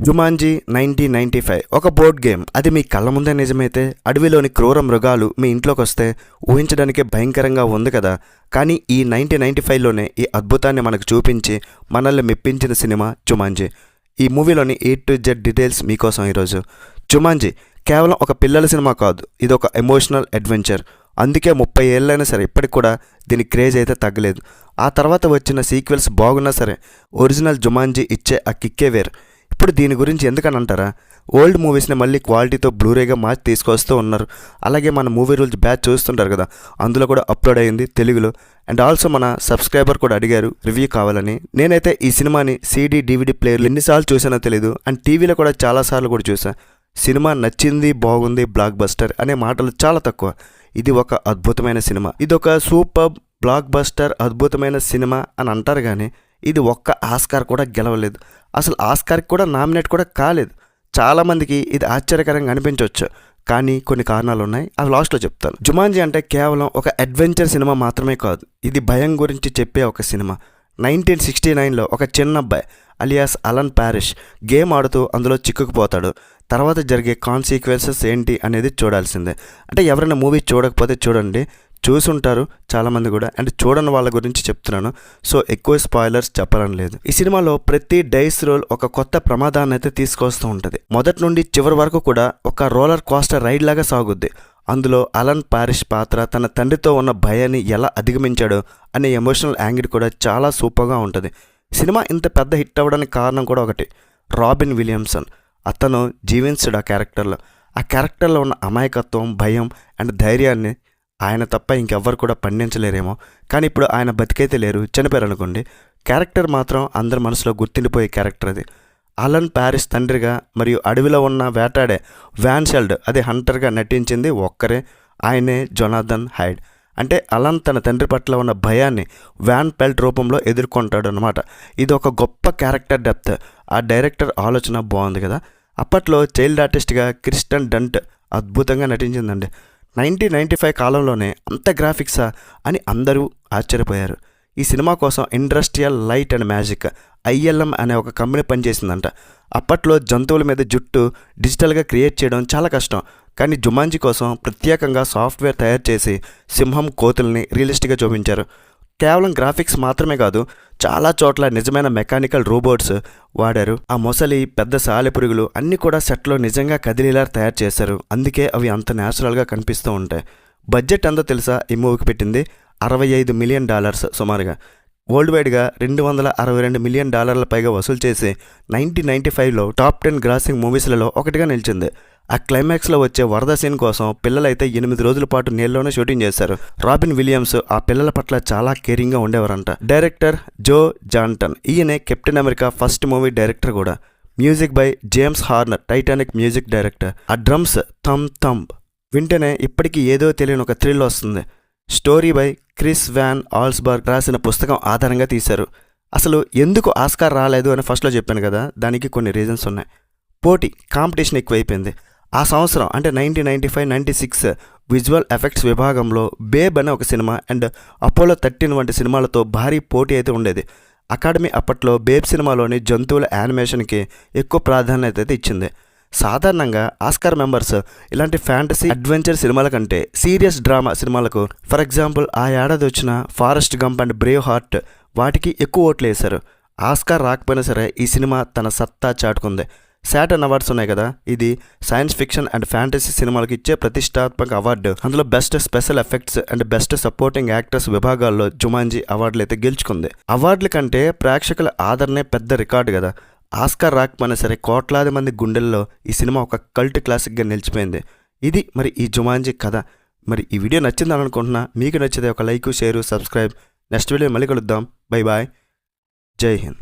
Jumanji 1995 ఒక board game. అది మీ కళ్ళ ముందే నిజమైతే అడవిలోని క్రూర మృగాలు మీ ఇంట్లోకి వస్తే ఊహించడానికి భయంకరంగా ఉంది కదా. కానీ ఈ 1995లోనే ఈ అద్భుతాన్ని మనకు చూపించి మనల్ని మెప్పించిన సినిమా జుమాంజీ. ఈ మూవీలోని A to Z డీటెయిల్స్ మీకోసం ఈరోజు. జుమాంజీ కేవలం ఒక పిల్లల సినిమా కాదు, ఇది ఒక ఎమోషనల్ అడ్వెంచర్. అందుకే 30 ఏళ్ళైనా సరే ఇప్పటికి కూడా దీని క్రేజ్ అయితే తగ్గలేదు. ఆ తర్వాత వచ్చిన సీక్వెల్స్ బాగున్నా సరే ఒరిజినల్ జుమాంజీ ఇచ్చే ఆ కిక్కే వేరు. ఇప్పుడు దీని గురించి ఎందుకని అంటారా, ఓల్డ్ మూవీస్ని మళ్ళీ క్వాలిటీతో బ్లూరేగా మార్చి తీసుకొస్తూ ఉన్నారు. అలాగే మన మూవీ రూల్స్ బ్యాచ్ చూస్తుంటారు కదా, అందులో కూడా అప్లోడ్ అయ్యింది తెలుగులో. అండ్ ఆల్సో మన సబ్స్క్రైబర్ కూడా అడిగారు రివ్యూ కావాలని. నేనైతే ఈ సినిమాని CD DVD ప్లేయర్లు ఎన్నిసార్లు చూసానో తెలీదు, అండ్ టీవీలో కూడా చాలాసార్లు కూడా చూసాను. సినిమా నచ్చింది, బాగుంది, బ్లాక్ బస్టర్ అనే మాటలు చాలా తక్కువ. ఇది ఒక అద్భుతమైన సినిమా, ఇది ఒక సూపర్ బ్లాక్ బస్టర్ అద్భుతమైన సినిమా అని అంటారు. కానీ ఇది ఒక్క ఆస్కార్ కూడా గెలవలేదు, అసలు ఆస్కార్కి కూడా నామినేట్ కూడా కాలేదు. చాలామందికి ఇది ఆశ్చర్యకరంగా అనిపించవచ్చు, కానీ కొన్ని కారణాలు ఉన్నాయి, అవి లాస్ట్లో చెప్తాను. జుమాంజీ అంటే కేవలం ఒక అడ్వెంచర్ సినిమా మాత్రమే కాదు, ఇది భయం గురించి చెప్పే ఒక సినిమా. 1969లో ఒక చిన్న అబ్బాయి అలియాస్ అలన్ పారిష్ గేమ్ ఆడుతూ అందులో చిక్కుకుపోతాడు. తర్వాత జరిగే కాన్సిక్వెన్సెస్ ఏంటి అనేది చూడాల్సిందే. అంటే ఎవరైనా మూవీ చూడకపోతే చూడండి, చూసుంటారు చాలామంది కూడా, అండ్ చూడని వాళ్ళ గురించి చెప్తున్నాను. సో ఎక్కువ స్పాయిలర్స్ చెప్పడం లేదు. ఈ సినిమాలో ప్రతి డైస్ రోల్ ఒక కొత్త ప్రమాదాన్ని అయితే తీసుకొస్తూ ఉంటుంది. మొదటి నుండి చివరి వరకు కూడా ఒక రోలర్ కోస్టర్ రైడ్ లాగా సాగుద్ది. అందులో అలన్ పారిష్ పాత్ర తన తండ్రితో ఉన్న భయాన్ని ఎలా అధిగమించాడో అనే ఎమోషనల్ యాంగిల్ కూడా చాలా సూపర్గా ఉంటుంది. సినిమా ఇంత పెద్ద హిట్ అవ్వడానికి కారణం కూడా ఒకటి, రాబిన్ విలియమ్సన్. అతను జీవించాడు ఆ క్యారెక్టర్లో ఉన్న అమాయకత్వం, భయం అండ్ ధైర్యాన్ని ఆయన తప్ప ఇంకెవ్వరు కూడా పండించలేరేమో. కానీ ఇప్పుడు ఆయన బతికైతే లేరు, చనిపోయారు అనుకోండి. క్యారెక్టర్ మాత్రం అందరి మనసులో గుర్తుండిపోయే క్యారెక్టర్ అది. అలన్ పారిష్ తండ్రిగా మరియు అడవిలో ఉన్న వేటాడే వ్యాన్ షెల్డ్ అదే హంటర్గా నటించింది ఒక్కరే, ఆయనే జొనాథన్ హైడ్. అంటే అలన్ తన తండ్రి పట్ల ఉన్న భయాన్ని వ్యాన్ పెల్ట్ రూపంలో ఎదుర్కొంటాడు అనమాట. ఇది ఒక గొప్ప క్యారెక్టర్ డెప్త్. ఆ డైరెక్టర్ ఆలోచన బాగుంది కదా. అప్పట్లో చైల్డ్ ఆర్టిస్ట్గా క్రిస్టన్ డంట్ అద్భుతంగా నటించిందండి. 1995 కాలంలోనే అంత గ్రాఫిక్సా అని అందరూ ఆశ్చర్యపోయారు. ఈ సినిమా కోసం industrial light and magic ILM అనే ఒక కంపెనీ పనిచేసిందంట. అప్పట్లో జంతువుల మీద జుట్టు డిజిటల్గా క్రియేట్ చేయడం చాలా కష్టం. కానీ జుమాంజీ కోసం ప్రత్యేకంగా సాఫ్ట్వేర్ తయారు చేసి సింహం, కోతుల్ని రియలిస్టిక్గా చూపించారు. కేవలం గ్రాఫిక్స్ మాత్రమే కాదు, చాలా చోట్ల నిజమైన మెకానికల్ రోబోట్స్ వాడారు. ఆ మొసలి, పెద్ద సాలెపురుగులు అన్నీ కూడా సెట్లో నిజంగా కదిలేలా తయారు చేశారు. అందుకే అవి అంత న్యాచురల్గా కనిపిస్తూ ఉంటాయి. బడ్జెట్ ఎంతో తెలుసా ఈ మూవీకి పెట్టింది? $65 మిలియన్ సుమారుగా. వరల్డ్ వైడ్గా $262 మిలియన్ పైగా వసూలు చేసి 1995లో టాప్ 10 గ్రాసింగ్ మూవీస్లలో ఒకటిగా నిలిచింది. ఆ క్లైమాక్స్లో వచ్చే వరద సీన్ కోసం పిల్లలైతే 8 రోజుల పాటు నీళ్ళలోనే షూటింగ్ చేశారు. రాబిన్ విలియమ్స్ ఆ పిల్లల పట్ల చాలా కేరింగ్గా ఉండేవారంట. డైరెక్టర్ జో జాన్టన్, ఈయనే Captain America first movie director కూడా. Music by James Horner, Titanic music director. ఆ డ్రమ్స్ థమ్ థమ్ వింటేనే ఇప్పటికీ ఏదో తెలియని ఒక థ్రిల్ వస్తుంది. Story by Chris Van Allsburg రాసిన పుస్తకం ఆధారంగా తీశారు. అసలు ఎందుకు ఆస్కార్ రాలేదు అని ఫస్ట్లో చెప్పాను కదా, దానికి కొన్ని రీజన్స్ ఉన్నాయి. పోటీ, కాంపిటీషన్ ఎక్కువైపోయింది. ఆ సంవత్సరం అంటే 1995-96 విజువల్ ఎఫెక్ట్స్ విభాగంలో బేబ్ అనే ఒక సినిమా అండ్ అపోలో 13 వంటి సినిమాలతో భారీ పోటీ అయితే ఉండేది. అకాడమీ అప్పట్లో బేబ్ సినిమాలోని జంతువుల యానిమేషన్కి ఎక్కువ ప్రాధాన్యత అయితే ఇచ్చింది. సాధారణంగా ఆస్కార్ మెంబర్స్ ఇలాంటి ఫ్యాంటసీ అడ్వెంచర్ సినిమాల కంటే సీరియస్ డ్రామా సినిమాలకు, ఫర్ ఎగ్జాంపుల్ ఆ ఏడాది వచ్చిన forest Gump and Brave heart, వాటికి ఎక్కువ ఓట్లు వేశారు. ఆస్కార్ రాకపోయినా సరే ఈ సినిమా తన సత్తా చాటుకుంది. సాటర్న్ అవార్డ్స్ ఉన్నాయి కదా, ఇది సైన్స్ ఫిక్షన్ అండ్ ఫ్యాంటసీ సినిమాలకు ఇచ్చే ప్రతిష్టాత్మక అవార్డు. అందులో best special effects and best supporting actors విభాగాల్లో జుమాంజీ అవార్డులు అయితే గెలుచుకుంది. అవార్డుల కంటే ప్రేక్షకుల ఆదరణే పెద్ద రికార్డు కదా. ఆస్కార్ రాకపోయినా సరే కోట్లాది మంది గుండెల్లో ఈ సినిమా ఒక కల్ట్ క్లాసిక్గా నిలిచిపోయింది. ఇది మరి ఈ జుమాంజీ కథ. మరి ఈ వీడియో నచ్చిందని అనుకుంటున్నా. మీకు నచ్చితే ఒక like, share, subscribe. Next video మళ్ళీ కలుద్దాం. బై బాయ్, జై హింద్.